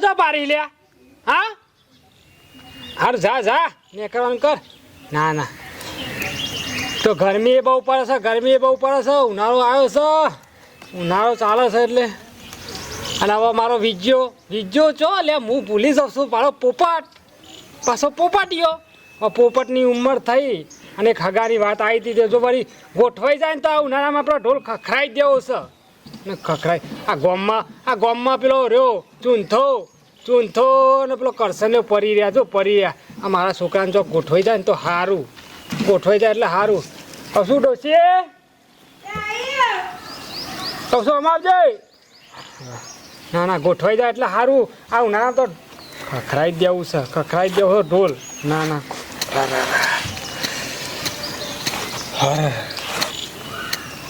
તો પારી લ્યા હા હાર જા જા ને કરવાનું કર ના ના તો ગરમી બહુ પડે છે ગરમી બહુ પડે છે ઉનાળો આવ્યો છે ઉનાળો ચાલે છે એટલે અને હવે મારો વિજ્યો છો એટલે હું ભૂલી જાઉં છું મારો પોપટ પાછો પોપટીયો પોપટની ઉંમર થઈ અને ખગાની વાત આવી હતી જો વળી ગોઠવાઈ જાય ને તો ઉનાળામાં આપણો ઢોલ ખખરાઈ દેવો છે ને ખખરાઈ આ ગોમમાં પેલો રહ્યો ચૂંથો ને પેલો કરસને પરી રહ્યા જો પરી રહ્યા આ મારા છોકરાને જો ગોઠવાઈ જાય ને તો સારું ગોઠવાઈ જાય એટલે સારું હવે શું ડોસી તો શું અમારજે ના ના ગોઠવાઈ જાય એટલે સારું આ ઉનાળામાં તો ખખરાઈ દેવું છે ખખરાઈ દેવો ઢોલ ના ના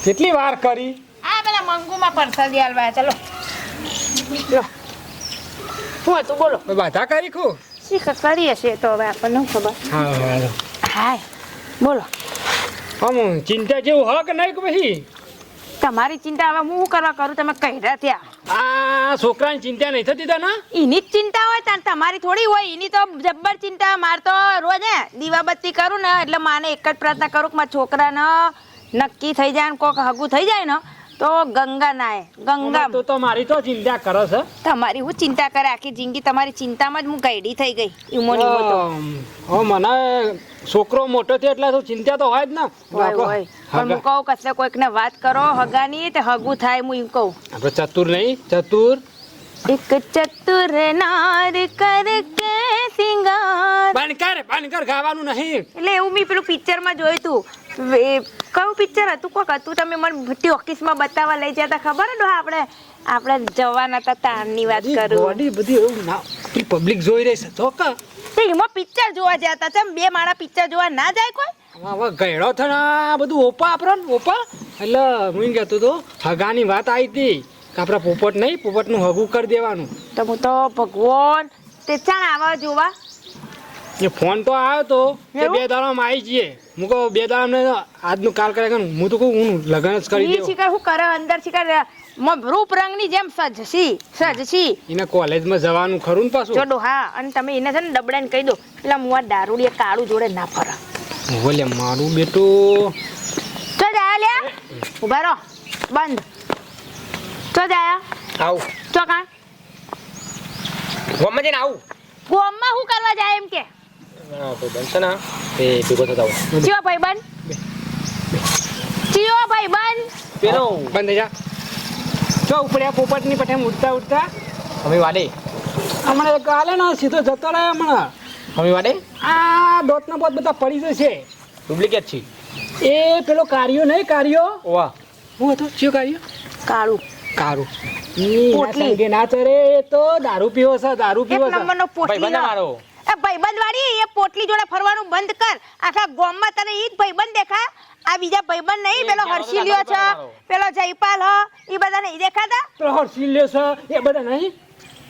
કેટલી વાર કરી આ પેલા મંગુમાં પરસાદી આલવા ચલો શું હતું બોલો બાધા કરી ખું શીખ કરી હશે તો હવે આપણને ખબર હા હા બોલો આમ ચિંતા જેવું હ કે નહીં કે પછી તમારી ચિંતા હવે હું કરવા કરું તમે કહી રહ્યા ત્યાં આ છોકરાની ચિંતા નહીં થતી તને એની જ ચિંતા હોય તાર તમારી થોડી હોય એની તો જબ્બર ચિંતા માર તો રોજ ને દીવાબત્તી કરું ને એટલે માને એક જ પ્રાર્થના કરું કે મારા છોકરાને નક્કી થઈ જાય ને કોક હગું થઈ જાય ને તો ગંગા નાય ગંગા તો મારી તો ચિંતા કરે છે તમારી હું ચિંતા કરે આખી જિંદગી તમારી ચિંતામાં જ હું ગઈડી થઈ ગઈ ઈમોની તો મને છોકરો મોટો થયો એટલે તો ચિંતા તો હોય જ ને હોય પણ હું કહું કશે કોઈકને વાત કરો હગાની તે હગું થાય હું એમ કહું આપણે ચતુર નહીં ચતુર એક ચતુર નાર કરકે સિંગાર બંધ કર ગાવાનું નહીં એટલે એવું મેં પેલું પિક્ચરમાં જોયું તું કયું પિક્ચર હતું કોક હતું તમે મને ઓફિસમાં બતાવવા લઈ જતા ખબર ને આપણે જવાના હતા તારની વાત કરું બોડી બધી એવું ના પબ્લિક જોઈ રહી છે તો કે એમાં પિક્ચર જોવા જતા છે બે માણા પિક્ચર જોવા ના જાય કોઈ હવે ગયડો થને આ બધું ઓપા આપડે ને ઓપા એટલે હું કહેતો તો હગાની વાત આવી હતી કે આપણા પોપટ નહીં પોપટનું હગું કરી દેવાનું તો હું તો ભગવાન તે ચાણ આવા જોવા એ ફોન તો આવ્યો તો કે 2 દાડામાં આવી જઈએ હું કહું 2 દાડામાં આજનું કાલ કરે હું તો કહું હું લગ્ન જ કરી દઉં શિકાર હું કરે અંદર શિકાર રૂપ રંગની જેમ સજસી એને કોલેજમાં જવાનું ખરું ને પાછું જોડો હા અને તમે એને છે ને ડબડાને કહી દો પેલા મુવા દારૂડી કાળું જોડે ના ફરે બોલે મારું બેટો તો જાય લ્યા ઉભા રહો બંધ તો જાય આવ તો કાં ગોમમાં જઈને આવું ગોમમાં શું કરવા જાય એમ કે તો બનશે ને એ ભેગો થતા આવું ચિયો ભાઈબંધ પેલો બંધ થઈ જા જો ઉપડ્યા પોપટની પઠે ઉડતા અમે વાડે હમણાં એક આલે ને સીધો જતો રહે હમણાં અમે વાડે આ દોતના બોત બધા પડી જશે ડુપ્લિકેટ છે એ પેલો કાર્યો વાહ હું હતો ચિયો કાર્યો કાળું કારું પોટલી. સંગે ના ચરે એ તો દારૂ પીવો છે એક નંબરનો પોટલી ભાઈબંધ મારો એ ભાઈબંધ વાળી એ પોટલી જોડે ફરવાનું બંધ કર આખા ગામમાં તને ઈ જ ભાઈબંધ દેખા આ બીજા ભાઈબંધ નહીં પેલો હર્ષિલ્યો છે પેલો જયપાલ હ ઈ બધા નહીં દેખાતા પેલો હર્ષિલ્યો છે એ બધા નહીં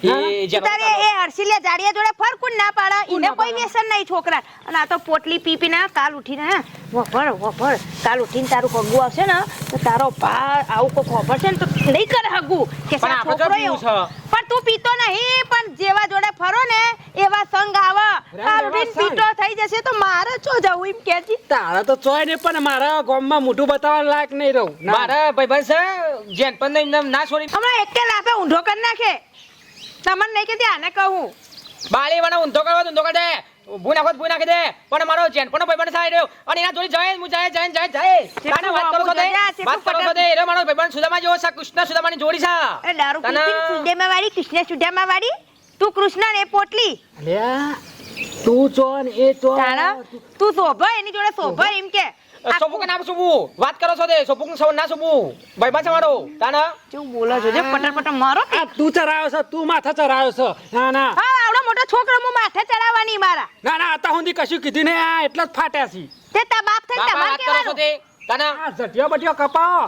એ જેનો તારે એ હર્ષિલ્યા જાડિયા જોડે ફર કોણ ના પાડે ઈને કોઈ વ્યસન નહીં છોકરા અને આ તો પોટલી પી પીને કાલ ઉઠીને હે વફળ કાલ ઉઠીને તારું હગું આવશે ને તો તારો પા આવું કોઈ ખબર છે ને તો નહીં કરે હગું કે પણ આપણે તો પીવું છે. પણ તું પીતો નહીં પણ જેવા જોડે ફરો ને એવા સંગ આવે કાલ ઉઠીને સંગ. પીતો થઈ જશે તો મારે ચો જવું એમ કેજી તારા તો ચોય ને પણ મારા ગામમાં મોઢું બતાવવા લાયક નહીં રહું મારા ભાઈબંધ છે જેન પણ નહીં ના છોડી હમણાં એક લાફે ઊંધો કરી નાખે તમને નહીં કે આને કહું બાળી મને ઊંધો કરવા ઊંધો કરી દે ભૂ નાખી દે પણ મારો જેન પણ ભાઈબંધ થાય રહ્યો અને એના જોડે જાય હું જાય કાને વાત કરો છો દે એ મારો ભાઈબંધ સુદામા જેવો છે કૃષ્ણ સુદામાની જોડી છે એ દારૂ પીતી સુદામા વાળી કૃષ્ણ સુદામા વાળી તું કૃષ્ણ ને એ પોટલી અલ્યા તું ચો ને એ ચો તારા તું શોભા એની જોડે શોભા એમ કે સોપુ કે નામ સોપુ વાત કરો છો દે સોપુ નું સવ ના સોપુ ભાઈબંધ છે મારો તાના શું બોલો છો જે પટર મારો આ તું ચરાયો છે તું માથા ચરાયો છે ના ના હા આવડો મોટો છોકરો હું માથે ચડાવવાની મારા ના ના આતા સુધી કશું કીધું ને આ એટલા જ ફાટ્યા છે તે તા બાપ થઈ બાપા તમાર વાત કરો છો કેવાનું દે તાના આ જટિયો બટિયો કપાવો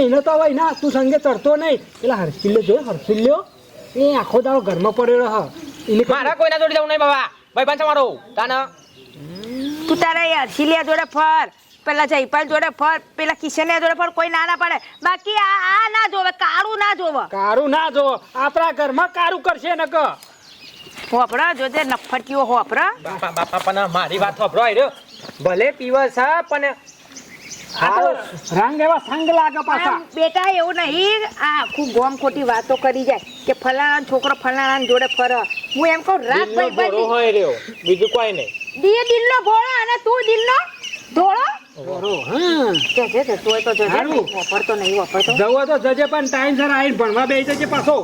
એને તો હવે ના તું સંગે ચડતો નહીં પેલા હર્ષિલ્યો એ આખો દાડો ઘરમાં પડ્યો રહ એને મારા કોઈના જોડે જવું નહીં બાબા ભાઈબંધ છે મારો તાના તું તારા એ હર્ષિલિયા જોડે ફર પેલા જયપાલ જોડે ફર, પેલા કિશનને જોડે ફર, કોઈ ના પાડે. બાકી આ ના જોવે, કાળું ના જોવે. કારું ના જો, આપણા ઘરમાં કારું કરશે નક. હોપડા જોજે નફટકીઓ હોપડા. બાપા પણ મારી વાત સાંભળો આયરો. ભલે પીવે છે પણ રંગ એવા સંગ લાગે પાછા. બેટા એવું નહીં, આ આખું ગોમ ખોટી વાતો કરી જાય કે ફલાણા છોકરો ફલાણા જોડે ફર. હું એમ કહું રાત ભાઈ હોય રહ્યો, બીજું કોઈ નહીં. દિલનો ભોળો અને તું દિલનો ધોળો. હા જજે તોય તો જજે. વાપરતો નહીં વાપરતો. જવો તો જજે પણ ટાઈમ સર આવીને ભણવા બેસી જજે પાછો.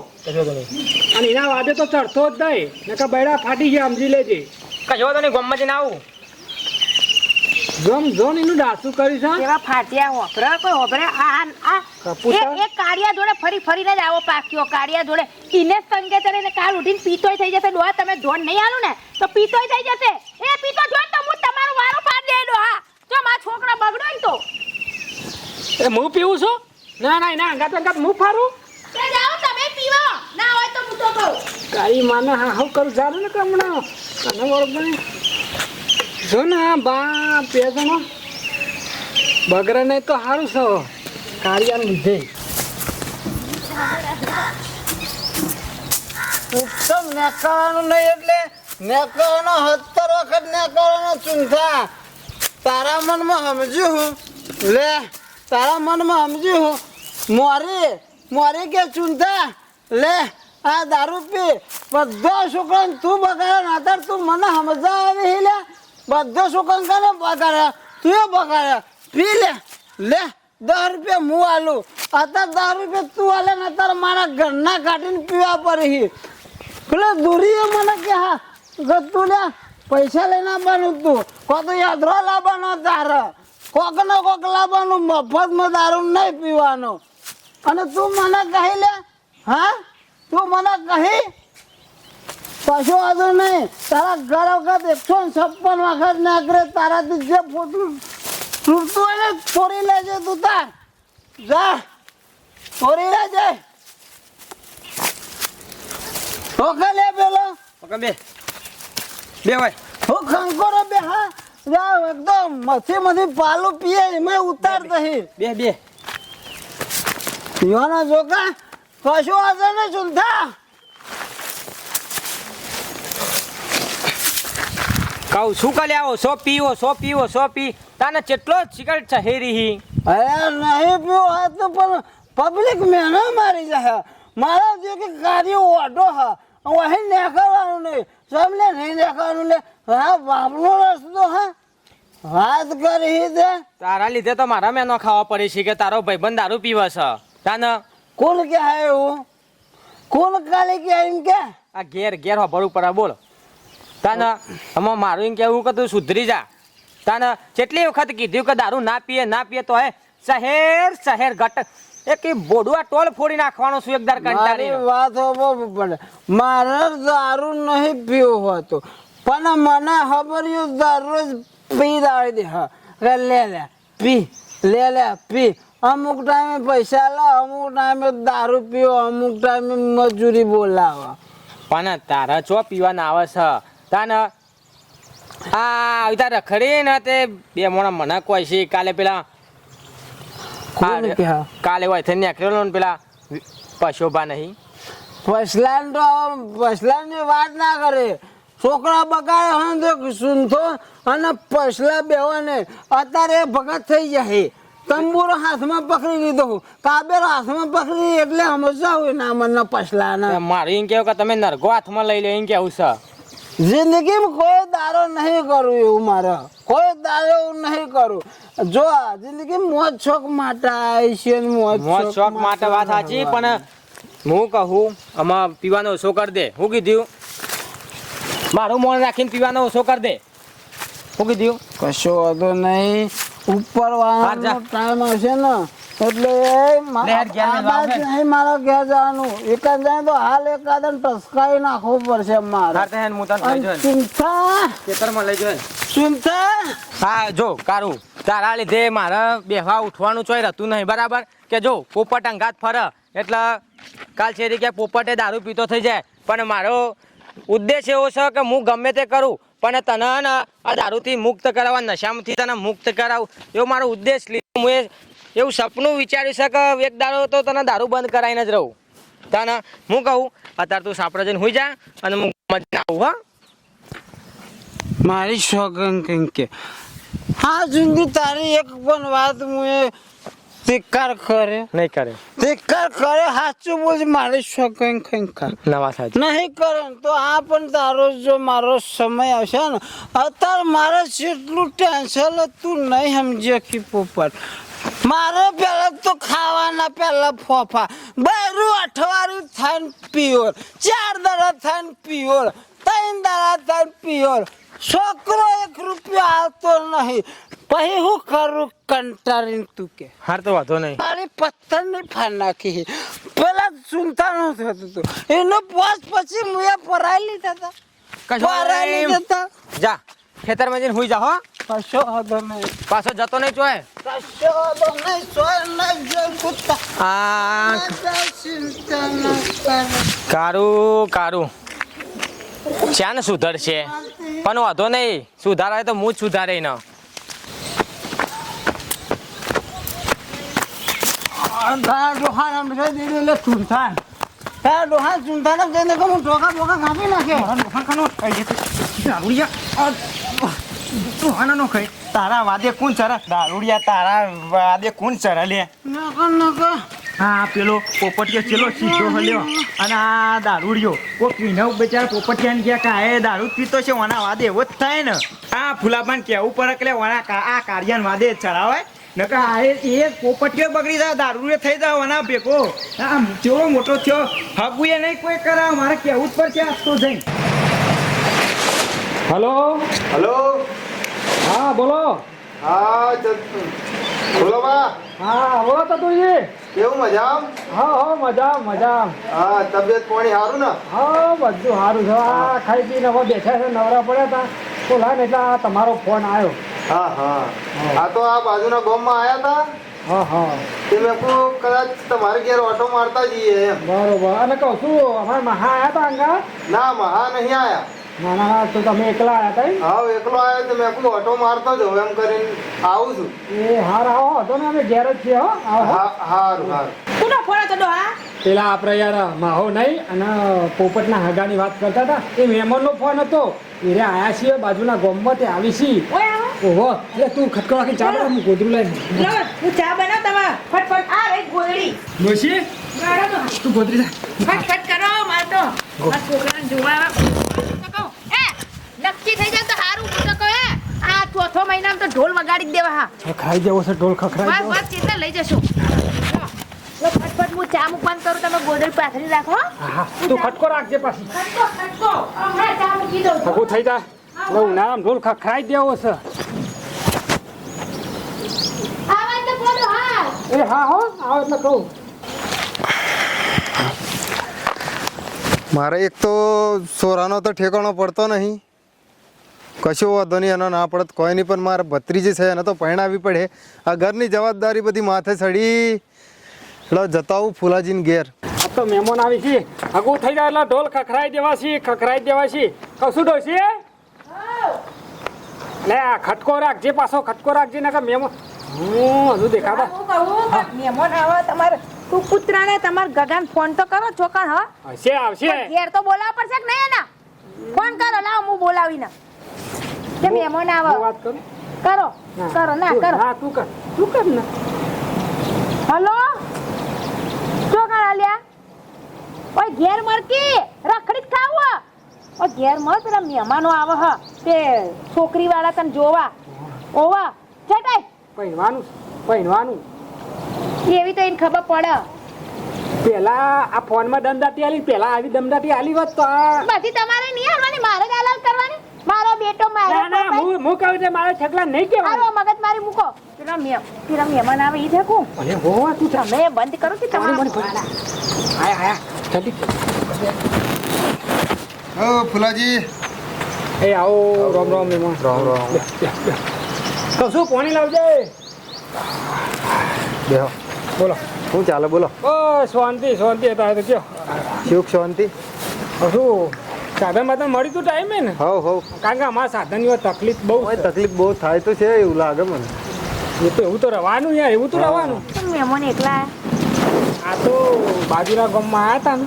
અને એના વાદે તો ચડતો જ નહીં, નકર બૈડા ફાટી ગયા સમજી લેજે. કશો તો નહીં, ગમમાં જઈને આવું. જોમ જોન એનું ડાસું કરી છે. કેવા ફાટ્યા હોપરા, કોઈ હોપરે એક કાળિયા જોડે ફરી ફરીને જ આવો પાક્યો. કાળિયા જોડે ઈને સંગે ચડે ને કાલ ઉઠીને પીતોય થઈ જશે. ડોહા તમે જોન નહીં આલું ને તો પીતોય થઈ જશે. એ પીતો જોન તો હું તમારું વારો પાડ દે ડોહા. જો મારા છોકરા બગડો ને તો એ હું પીવું છું? ના ના ના, અંગાત અંગાત હું ફારું. તે જાઓ તમે પીવો, ના હોય તો હું તો કહું. કાઈ માને હા હું કરું ચાલે ને કમણા. અને બરોબર જો ને આ બા પેજનો બગરે નહીં તો સારું છે કાળિયાને લીધે. ઉત્તમ નેકાવાનું નહીં એટલે નેકાવાનો 70 વખત નેકાવાનો ચૂંથા. તારા મનમાં સમજ્યું હું લે, તારા મનમાં સમજ્યું હું મોરી કે ચૂંથા લે આ દારૂ પી બધો છોકરાને તું બગાડે નાતર તું મને સમજા આવી લે. બધો છોકરાને કાને બગાડે, તું એ બગાડે. પી લે લે 10 રૂપિયા હું આલું. અત્યારે 10 રૂપિયા તું આલે ને અત્યારે મારા ઘરના કાઢીને પીવા પડે. પેલો દૂરીએ મને કે હા તું લે પૈસા લઈને આવવાનું તું, કોક તો યાદરો લાવવાનો તારે, કોક ને કોક લાવવાનું, મફતમાં દારૂ નહીં પીવાનો. અને તું મને કહી લે, હા તું મને કહી પાછો વાંધો નહીં. તારા ઘર વખત 156 વખત નાખરે, તારાથી જે ફોટું તૂટતું હોય ને ચોરી લેજે તું. તાર જા ચોરી લેજે. ઓકે લે પેલો ઓકે બે હોય. હું ખંકોરો બે હા જા એકદમ મથી પાલું પીએ એમાં ઉતાર દહી બે પીવાના જોકા કશું વાંધો નહીં ચૂંથા. કહું શું કરે આવો સો પીવો પી તાને કેટલો સિગરેટ છે હેરી. અરે નહીં પીવો હા તો પણ પબ્લિક મેનો મારી જાય. મારા જે કે કાર્ય ઓટો હા વહી નેકળવાનું નહીં, સમલે નહીં નેકળવાનું લે. હા બાપનો રસ્તો હા વાત કરી દે. તારા લીધે તો મારા મેનો ખાવા પડે છે કે તારો ભાઈબંધ દારૂ પીવે છે. તાને કોણ કે હે એવું કોણ કાલે કે એમ કે આ ઘેર ભરવું પડે બોલો. તાને આમાં મારું એમ કેવું કે તું સુધરી જા. તાને કેટલી વખત કીધું કે દારૂ ના પીએ તો હે શહેર ઘટ એક બોડુઆ ટોલ ફોડી નાખવાનો છું એકદાર કંટાળી. વાત હોવો પડે. મારે દારૂ નહીં પીવું હતું પણ મને ખબર દરરોજ પી દાડી દે. હા લે પી અમુક ટાઈમે પૈસા લે, અમુક ટાઈમે દારૂ પીવો, અમુક ટાઈમે મજૂરી બોલાવે. પણ તારા ચો પીવાના આવે છે. તાને આ તારે રખડી ને તે બે મોણા મને કોઈ છે કાલે પેલા કાલે હોય થઈ નીકળેલો ને પેલા પશોભા નહીં પછલાની વાત ના કરે. છોકરા બગાડે હોય તો સુનતો અને પછલા બેવાને અત્યારે ભગત થઈ જાય. તંબુરો હાથમાં પકડી લીધો, કાબેરો હાથમાં પકડી એટલે સમજવા હોય ના મને પછલા. મારું એમ કેવું કે તમે નરગો હાથમાં લઈ લે એમ કેવું છે. જિંદગીમાં કોઈ દારો નહીં કરું એવું મારે, કોઈ દારો એવું નહીં કરું. જો જિંદગી મોજ શોખ માટે આવી છે, મોજ શોખ માટે વાત સાચી. પણ હું કહું આમાં પીવાનો ઓછો કરી દે. હું કીધું મારું મોણ રાખીને પીવાનો ઓછો કરી દે. હું કીધું કશો વાંધો નહીં. ઉપર વાળાનો ટાઈમ હશે ને એટલે મારા ઘેર જવાનું. એક જ જાય તો હાલ એકાદ ટસકાઈ નાખવું પડશે મારે. હા જો કારું તારા લીધે મારા બેહવા ઉઠવાનું ચોય રહેતું નહીં બરાબર. કે જો પોપટ અંગાત ફરે એટલે કાલ શેરી કે પોપટે દારૂ પીતો થઈ જાય. પણ મારો ઉદ્દેશ એવો છે કે હું ગમે તે કરું પણ તને ને આ દારૂથી મુક્ત કરાવવા, નશામાંથી તને મુક્ત કરાવું એવો મારો ઉદ્દેશ લીધો. હું એવું સપનું વિચાર્યું છે કે એક દાડો તો તને દારૂ બંધ કરાવીને જ રહું. તને હું કહું અત્યારે તું સાપડા જઈને હોઈ જા અને હું મજા આવું. હા મારી સોગન કંઈક કે હા જિંદગી તારી એક પણ વાત હું ધિક્કાર કરે નહીં કરે ધિક્કાર કરે સાચું બોલ મારી સોગન કંઈક નવા સાચી નહીં કરે ને તો આ પણ તારો જો મારો સમય આવશે ને અત્યારે મારે જેટલું ટેન્શન તું નહીં સમજે કે પોપટ મારે પહેલા તો ખાવાના પહેલા ફોફા બરું અઠવાડિયું થાય ને પિયોર 4 દાડા થાય ને પિયોર 3 દાડા થાય ને પિયોર છોકરો 1 રૂપિયો આવતો નહીં પછી હું કરું કંટાળીને તું કે હાર તો વાંધો નહીં. મારી પથ્થર ની ફાડ નાખી પેલા ચૂંટાણું થતું હતું એનો પોસ પછી મુએ પરાઈ લીધા હતા પરાઈ લીધા હતા જા ખેતરમાં જઈને હુઈ જા. હો કશો વાંધો નહીં પાછો જતો નહીં ચોય. કશો વાંધો નહીં સોય નહીં જોઈ કૂદતા આ ચિંતા ન કરે કારું ચાને સુધરશે પણ વાંધો નહીં, સુધારાય તો હું જ સુધારે ને. તારા ડોહા નામ છે દીદી એટલે ચૂંટાણ તારા ડોહા ચૂંટાણ કહીને કે હું ટોકા બોકા કાપી નાખ્યો તારા વાદે કોણ ચરા દારૂડિયા, તારા વાદે કોણ ચરા લે? નકર હા પેલો પોપટિયો ચેલો સીધો હલ્યો અને આ દારૂડિયો કોક વિનવ બચારા પોપટિયાને ગયા કાએ દારૂ પીતો છે ઓના વાદે એવો જ થાય ને. આ ફુલાબાન કેવું પડે કે ઓના આ કાર્યાન વાદે ચડાવે નકર આ એ પોપટિયો બગડી જાય, દારૂડિયો થઈ જાય ઓના ભેગો. આ જેવો મોટો થયો હગુએ નહીં કોઈ કરાવ, મારે કેવું જ પડશે આજ તો જઈને. હલો હલો હા બોલો. હા બોલો બા હા બોલો તો તું કેવું મજા હા મજા. હા તબિયત પાણી સારું ને હા બધું સારું છે. આ ખાઈ પીને હવે બેઠા છે, નવરા પડ્યા હતા તો લાને એટલે આ તમારો ફોન આવ્યો. હા આ તો આ બાજુના ગામમાં આવ્યા હતા હા તે મેં કહું કદાચ તમારે ઘેર ઓટો મારતા જઈએ એમ. બરોબર. અને કહું છું અમારે મહા આવ્યા હતા અંગા? ના મહા નહીં આયા. ના તો તમે એકલા આવ્યા હતા? હા એકલો આવ્યો તો મેં કહું ઓટો મારતો જ એમ કરીને આવું છું. એ હાર આવો હતો ને અમે ઘેર જ છીએ. હો આવો. હા સારું કોનો ફોન હતો ડોહા? પેલા આપણે યાર માહો નહીં અને પોપટના હગાની વાત કરતા હતા એ મહેમાનનો ફોન હતો. એ આયા છીએ બાજુના ગામમાં તે આવી છી. ઓય આવો. ઓહો એટલે તું ખટકો રાખી ચા બનાવ, હું ગોદરું લઈને. લો હું ચા બનાવ તમે ફટફટ આ રે ગોળડી ડોશી ગાડો તો તું ગોદરી જા. ફટફટ કરો માર તો આ છોકરાને જોવા તો કહું એ નક્કી થઈ જાય તો સારું હું તો કહું આ ચોથો મહિનામાં તો ઢોલ વગાડી જ દેવા. હા ખાઈ જવો છે ઢોલ ખખડાઈ જવો. બસ ચિંતા લઈ જશું. લો ફટફટ હું ચા મૂકવાનું કરું, તમે ગોદડી પાથરી રાખો. હા તું ખટકો રાખજે પાછી. ખટકો હમણાં ચા મૂકી દઉં. ખગું થઈ જા એટલે ઉનાળામાં ઢોલ ખખડાઈ દેવો છે. આવાજ તો બોલો. હા એ હા હો આવો એટલે કહું. મારે એક તો સોરાનો તો ઠેકાણો પડતો નહીં, કશો વાંધો નહીં, એનો ના પડત કોઈ નહીં, પણ મારે ભત્રીજી છે એને તો પરણાવી પડે. આ ઘરની જવાબદારી બધી માથે ચડી એટલે જતા આવું ફુલાજીને ઘેર. આ તો મહેમાન આવી છે, હગું થઈ જાય એટલે ઢોલ ખખડાઈ દેવા છે. કશું ડોશી લે આ ખટકો રાખજે, પાછો ખટકો રાખજે ને કે મહેમાન હજુ દેખાતા. હું કહું મહેમાન આવે તમારે તું કૂતરાને તમાર ગગાન ફોન તો કરો છોકરા. હા આવશે ઘેર તો બોલાવવા પડશે કે નહીં એના? ફોન કરો લાવ હું બોલાવીને કે મહેમાન આવે. હું વાત કરું. કરો ના કરો. હા તું કર ને. હલો છોકરા આલ્યા ઓય ઘેર મરકી રખડી જ ખાવું. ઓ ઘેર મર પેલા મહેમાનો આવે હ તે છોકરી વાળા તને જોવા. ઓવા છટાય પહેરવાનું એવી તો એને ખબર પડે. પેલા આ ફોનમાં દમદાટી આલી, પેલા આવી દમદાટી આલી હોત તો આ બધી તમારે નહીં હાલવાની, મારે જ હાલાલ કરવાની. મારો બેટો મારો ના હું કહું છે મારે છકલા નહીં કહેવાનું. આવો મગજ મારી મૂકો. પેલા મહેમાન આવે ઈ દેખું. અરે હો તું તમે બંધ કરો કે તમારે આયા જલ્દી. ઓ ફુલાજી એ આવો રામ મહેમાન. તો શું પાણી લાવજે. બેહો. બોલો શું ચાલે બોલો? ઓ શાંતિ હતા તો કયો સુખ શાંતિ. શું સાધન બાધન મળી તું ટાઈમે ને હવ હવ કારણ કે અમારા સાધનની તકલીફ બહુ ઓય છે. તકલીફ બહુ થાય તો છે એવું લાગે મને. એ તો એવું તો રહેવાનું યાર, એવું તો રહેવાનું. કેમ મહેમાન એકલા આ તો બાજુના ગામમાં આવ્યા હતા ને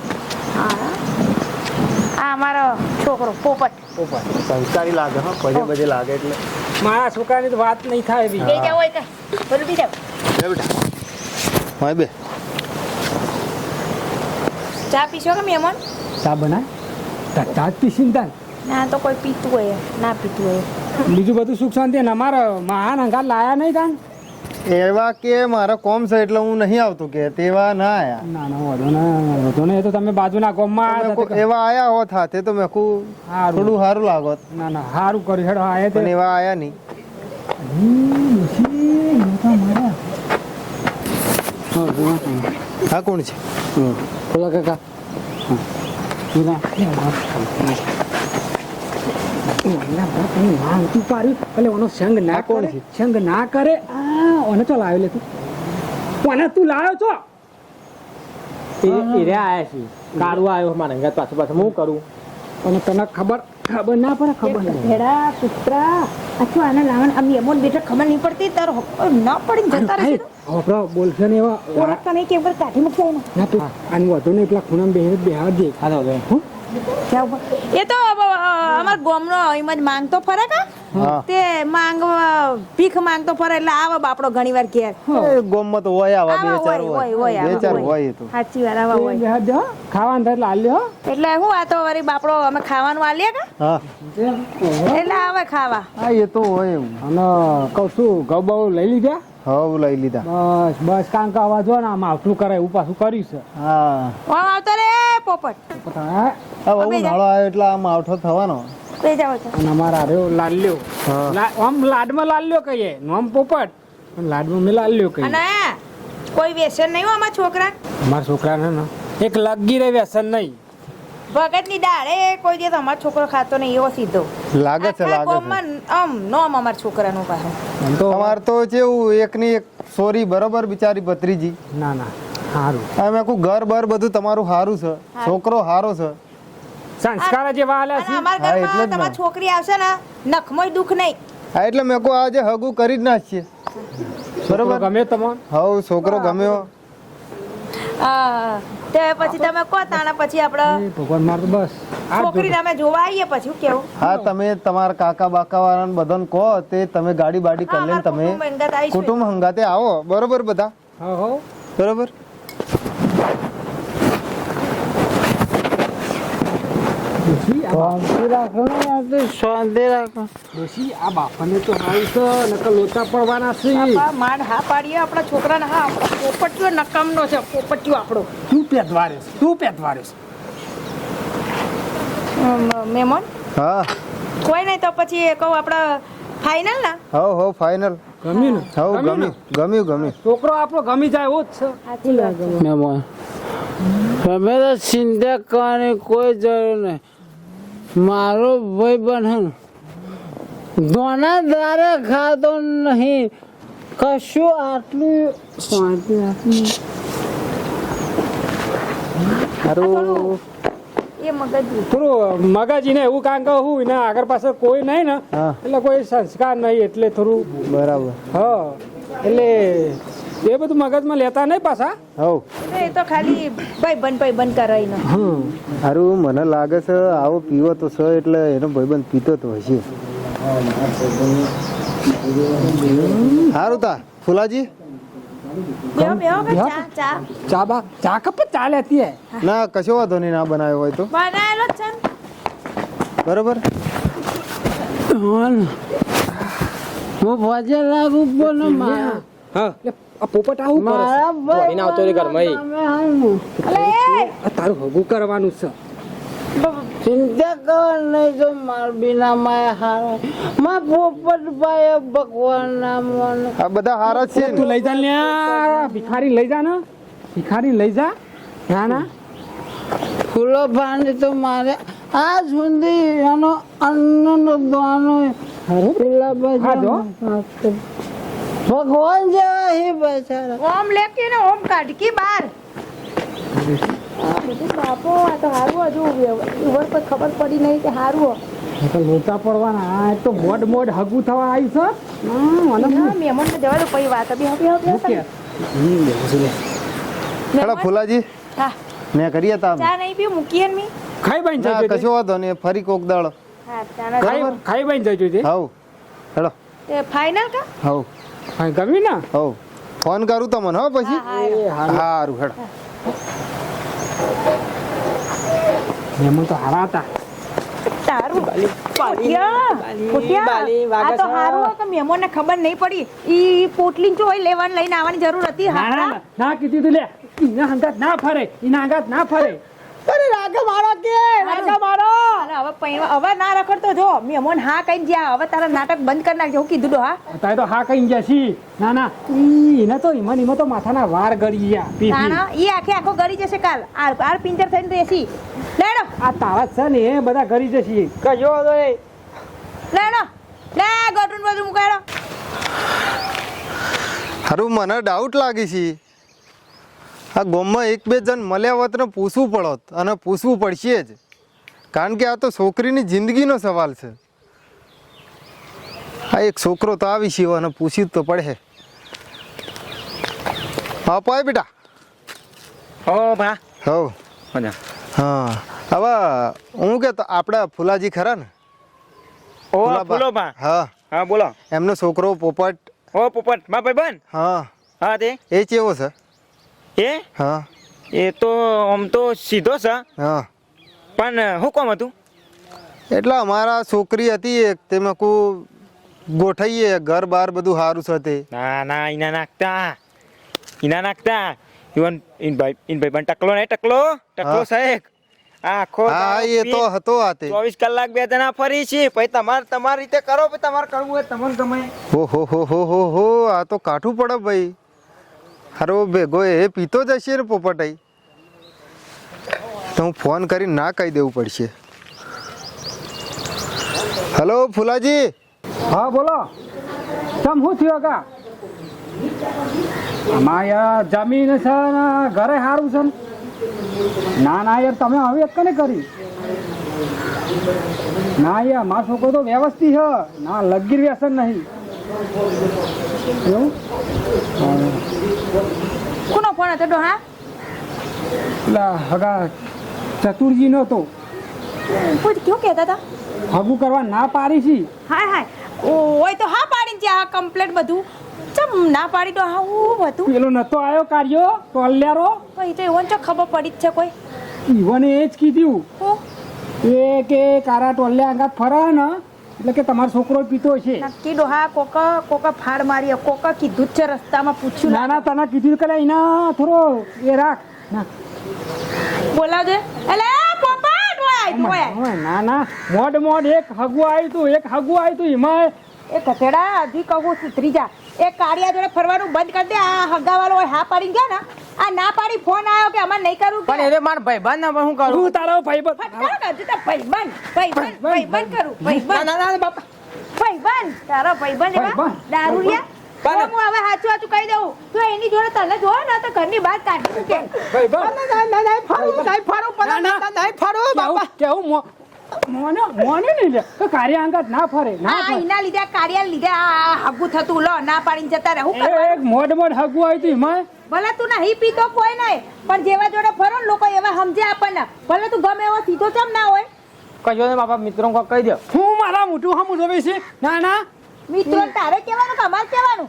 આ અમારો છોકરો પોપટ ઉપર. સંસ્કારી લાગે હા, પજે બજે લાગે એટલે. મારા છોકરાની તો વાત નહીં થાય એવી. બે જાવ હોય કે બોલું બી જાવ લે બેટા હોય બે. ચા પીશો કે મહેમાન? ચા બનાય ચા જ પીસીને તાન. ના તો કોઈ પીતું હોય ના પીતું હોય. બીજું બધું સુખ શાંતિ ને અમારા મહાન અંગાર લાયા નહીં તાન. એવા કે મારા કોમ છે એટલે હું નહીં આવતો કે તેવા ના આયા. ના ના વધુ ને એ તો તમે બાજુના ગામમાં આવ્યા હતા. એવા આયા હોત હાથે તો મેં કહું હારું. થોડું સારું લાગોત, ના ના સારું કર્યું હેડો આયા પણ તે. એવા આયા નહીં. હા કોણ છે? બોલા કાકા તું પાડ્યું એટલે ઓનો સંગ ના કોણ કરે છે? સંગ ના કરે ઓને ચો લાવ્યો લે તું ઓને તું લાવ્યો છો રે આયા છે કારું આવ્યો મારા અંગાત પાછું પાછું હું કરું અને તને ખબર ના પડે ખબર નહીં ભેડા પુત્રા અચ્છા આને લાવણ આ મહેમાન બેટા ખબર નહીં પડતી તારો ના પડી જતા રહેશે તો. હોપરો બોલશે ને એવા ઓળખતા નહીં કેમ કરે કાઢી મૂકશે એને. ના તું આનું વધુ નહીં પેલા ખૂણામાં બેહાડ દે જાઓ બા. એ તો અમાર ગામનો એમ જ માંગતો ફરે કા હા. તે ભીખ માંગતો ફરે એટલે આવે બાપડો ઘણી વાર ઘેર એ ગોમમાં તો હોય આવા બે ચાર હોય, હોય હોય, બે ચાર હોય. હોય એ તો. સાચી વાત આવા હોય બેહાડ દે હો. ખાવાનું થાય એટલે હાલ લે હો. એટલે હું આ તો વળી બાપડો અમે ખાવાનું આલીએ કા હા એટલે આવે ખાવા હા એ તો હોય એવું. અને કહું છું ઘઉં બહુ લઈ લીધા હવ લઈ લીધા. બસ બસ કારણ કે આવા જો ને આમ આવતું કરે એવું પાછું કર્યું છે હા ઓમ આવતો રે પોપટ હા. હવે ઉનાળો આવ્યો એટલે આમ આવઠો થવાનો. બે જાવ છો અને અમારા રહ્યો લાલ્યો હા. આમ લાડમાં લાલ્યો કહીએ નોમ પોપટ પણ લાડમાં મેં લાલ્યો કહીએ અને કોઈ વ્યસન નહીં હો અમારા છોકરા અમારા છોકરાને ને એક લગી રે વ્યસન નહીં ભગત ની દાડે કોઈ દિવસ અમારો છોકરો ખાતો નહીં એવો સીધો લાગે છે આખા લાગે છે. ગામમાં આમ નોમ અમારા છોકરાનું પાસે આમ તો તમારે તો કેવું એકની એક સોરી બરોબર બિચારી ભત્રીજી. ના ના સારું હવે મેં કહું ઘર બર બધું તમારું સારું છે, છોકરો સારો છે. સંસ્કાર જેવા હાલ્યા અને છે અમારા હા, એટલે ઘરમાં જ ને. તમારી છોકરી આવશે ને નખમોય દુઃખ નહીં હા એટલે મેં કહું આજે હગું કરી જ નાખીએ. બરોબર બરોબર ગમે તમને હવ છોકરો ગમ્યો. હા, તે પછી તમે કહો તાણા પછી આપણે એ ભગવાન માર તો બસ આ જ છોકરીને અમે જોવા આવીએ પછી શું કેવું હા તમે તમારા કાકા બાકા વાળાને બધાને કહો તે તમે ગાડી બાડી કરી લઈને તમે કુટુંબ અંગત આવીશું. કુટુંબ હંગાતે આવો બરોબર બધા હા હો બરોબર. ડોશી આ શાંતિ રાખો. ડોશી આ બાપાને તો હાલ છે નકર લોચા પડવાના છે બાપા, માંડ હા પાડીએ આપણા છોકરાને હા આપણો પોપટીયો નકામનો છે પોપટીયો આપણો તું પેટવારે છે તું પેટવારે છે મહેમાન હા કોઈ નહીં તો પછી કહું આપણે ફાઇનલ ને હવ હવ ફાઇનલ. ગમ્યું ને હવ ગમ્યું ને? ગમ્યું ગમ્યું. છોકરો આપણો ગમી જાય એવું જ છે સાચી વાત છે. તમે તો ચિંતા કરવાની કોઈ જરૂર નહીં. મારો ભાઈ બહેન દોના દારે ખાતો નહીં કશું આટલું શાંતિ રાખી. સારું. એ મગજ થોડું મગજીને એવું કામ કે હું એના આગળ પાછળ કોઈ નહીં ને હા એટલે કોઈ સંસ્કાર નહીં એટલે થોડું બરાબર. હા એટલે એ બધું મગજમાં લેતા નહીં પાછા હવ એ તો ખાલી ભાઈ બંધ કરાવીને સારું મને લાગે છે આવો પીવો તો છે એટલે એનો ભાઈબંધ પીતો તો હશે. સારું તા ફુલાજી બેહો બેહો કે બેહો. ચા ચા ચા કપ ચાલે હતી ના કશો વાંધો નહીં ના બનાવ્યો હોય તો બનાવેલો જ છે ને. બરોબર. હું ભજે લાગુ બોલો મારા હા આ પોપટ આવું કરે છે. મારા ભાઈ એને આવતો રે ઘરમાં ઈ. તમે હારું. અલે એ આ તારું હગું કરવાનું છે ચિંતા કરો નહીં તો માર બીના માય હારો મા પોપટ ભાઈ ભગવાન નામ આ બધા હારા જ છે તું ને. લઈ જા ને ભિખારી લઈ જા ને ભિખારી લઈ જા ના ના ફૂલો ભાંડી તો મારે આ સુધી એનો અન્નનો દાનો પેલા હા, જો. બધા ભગવાન જેવા હે બચારા ઓમ લેકી ને ઓમ કાઢકી બાર બધું બાપો આ તો હારું હજુ ઉભર પર ખબર પડી નહીં કે હારું તો લોચા પડવાના આ તો મોડ હગું થવા આવ્યું છે મહેમાન તો જવા દો પછી વાત બી હવે હેડો ફુલાજી હા મેં કરીએ તા ચા નહીં પીવું મૂકીએ ને મી ખાઈ બાઈને ના જજો કશો વાંધો નહીં ફરી કોક દાડો હા ચાના ખાઈ બાઈને જજો છે હવ હેડો તે ફાઇનલ કા હવ હા ગમ્યું ને હવ ફોન કરું તમને હો પછી સારું હેડો મહેમાન તો હારા હતા તારું આ તો હારું કે મહેમાનને ખબર નહીં પડી ઈ પોટલી જો હોય લેવાનું લઈને આવવાની જરૂર હતી ના હારા ના ના કીધું તું લે એના હંગાત ના ફરે એના હંગાત ના ફરે અરે હવે પૈણવા હવે ના રખડતો જો મહેમાન હા કઈ જ્યાં હવે તારા નાટક બંધ કરી નાખજો હું કીધું તો હા તારે તો હા કઈ ગયા છી ના ના એને તો ઈમાં તો માથાના વાર ગળી ગયા પી પી. તાણા ઈ આખો ગળી જશે કાલ આર પિંજર થઈને રહેશી લેડો આ તારા જ છે ને એ બધા ગળી જશે કજો હતો એ લેડો લે ગોટુન બાજુ મુકાડો હારું મને ડાઉટ લાગી છે આ ગામમાં એક બે જણ મળ્યા હોત ને પૂછવું પડત અને પૂછવું પડશે જ કારણ કે આ તો છોકરીની જિંદગીનો સવાલ છે આ એક છોકરો તો આવી છે અને પૂછ્યું તો પડે હા પાય બેટા હો ભા હવ મજા હા હવે હું કે તો આપણા ફુલાજી ખરા ને ઓ ફુલાબા. ફૂલો ભા હા હા બોલો એમનો છોકરો પોપટ ઓ પોપટ મા ભાઈ બન હા હા તે એ કેવો છે એ હા એ તો આમ તો સીધો છે હા પણ શું કામ હતું એટલે અમારા છોકરી હતી એક તેમાં કો ગોઠવીએ ઘર બાર બધું સારું છે તે ના ના ઈના નાખતા ઈવન ઇન ભાઈ પણ ટકલો નહીં ટકલો હા. સાહેબ આખો હા એ તો હતો આ તે 24 કલાક બે જણા ફરી છે પછી તમારી રીતે કરો પછી તમારે કરવું હોય તમને ગમે હો આ તો કાઠું પડે ભાઈ હારો ભેગો એ પીતો જ હશે ને પોપટાઈ તો હું ફોન કરીને ના કહી દેવું પડશે હલો ફુલાજી હા બોલો તમ શું થયું કા અમાર યાર જમીન છે ને ઘરે સારું છે ને? ના ના યાર તમે હવે એક કને કરી ના યાર મારો છોકરો તો વ્યવસ્થિત છે ના લગીર વ્યસન નહીં એવું કોનો ફોન હતો ડોહા પેલા હગા ચતુરજી નો તો પૂછ કેવું કહેતા હતા હગું કરવા ના પાડી છી હાય હાય ઓય તો હા પાડીને ત્યાં કમ્પ્લેટ બધું ચમ ના પાડી તો હા હું હતું પેલો નતો આવ્યો કાર્યો ટોલ્યારો પછી તો એવોને તો ખબર પડી જ છે કોઈ ઈવને એ જ કીધું હું એ કે કારા ટોલ્યા આગળ ફરે ને એટલે કે તમારો છોકરો પીતો છે નક્કી ડોહા કોકા ફાડ મારી કોકા કીધું જ છે રસ્તામાં પૂછ્યું ના ના તને કીધું કે એના થોડો એ રાખ ના બોલાવજે એટલે પોપટ ઓય ના ના મોડ એક હગું આવ્યું તું એમાં એ કચેડા હજી કહું સુધરી જા એ કાળિયા જોડે ફરવાનું બંધ કરી દે આ હગાવાળો હોય હા પાડી ગયા ને આ ના પાડી ફોન આવ્યો કે અમારે નહીં કરવું પણ એને માર ભાઈબંધ ને હું કરું તું તારો ભાઈ ફટકાર હજી તો ભાઈબંધ કરું ભાઈબંધ ના બાપા ભાઈબંધ તારો ભાઈબંધ એવા ભાઈબંધ. દારૂડિયા પણ- હું હવે સાચું કહી દઉં તો એની જોડે તને જો ને તો ઘરની બહાર કાઢી મૂકે કેવું મોને નહીં લે તો કાર્ય અંગત ના ફરે ના આ ફરે એના લીધે આ કાળિયા લીધે આ હગું થતું લો ના પાડીને જતા રહે હું એ કરવાનું? એક મોડ હગું આવ્યું તું એમાં ભલે તું નહીં પીતો કોઈ નહીં પણ જેવા જોડે ફરો ને લોકો એવા સમજે આપણને ભલે તું ગમે એવો સીધો ચમ ના હોય કજો ને બાપા મિત્રો કોક કહી દો હું મારા મોટું હમ જોવે છે ના ના મિત્રો તારે કહેવાનું કે અમારે કહેવાનું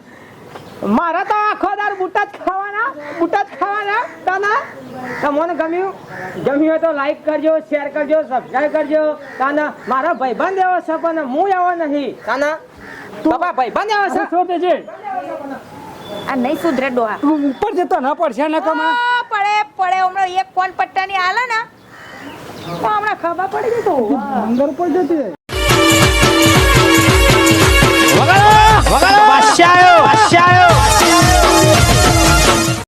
મારા તો આખો દાર બુટા જ ખાવાના તાના તમને ગમ્યું હોય તો લાઈક કરજો શેર કરજો સબસ્ક્રાઇબ કરજો તાના મારા ભાઈબંધ એવો છે પણ હું એવો નહીં તાના બાપા ભાઈબંધ એવો છે શું છે આ નહીં સુધરે ડોહા તું ઉપર જતો ના પડશે ને કમા પડે હમણાં એક ફોન પટ્ટાની આલે ને તો હમણાં ખબર પડી ગઈ તો અંદર ઉપર જતી વગાડો બાદશાહ આવ્યો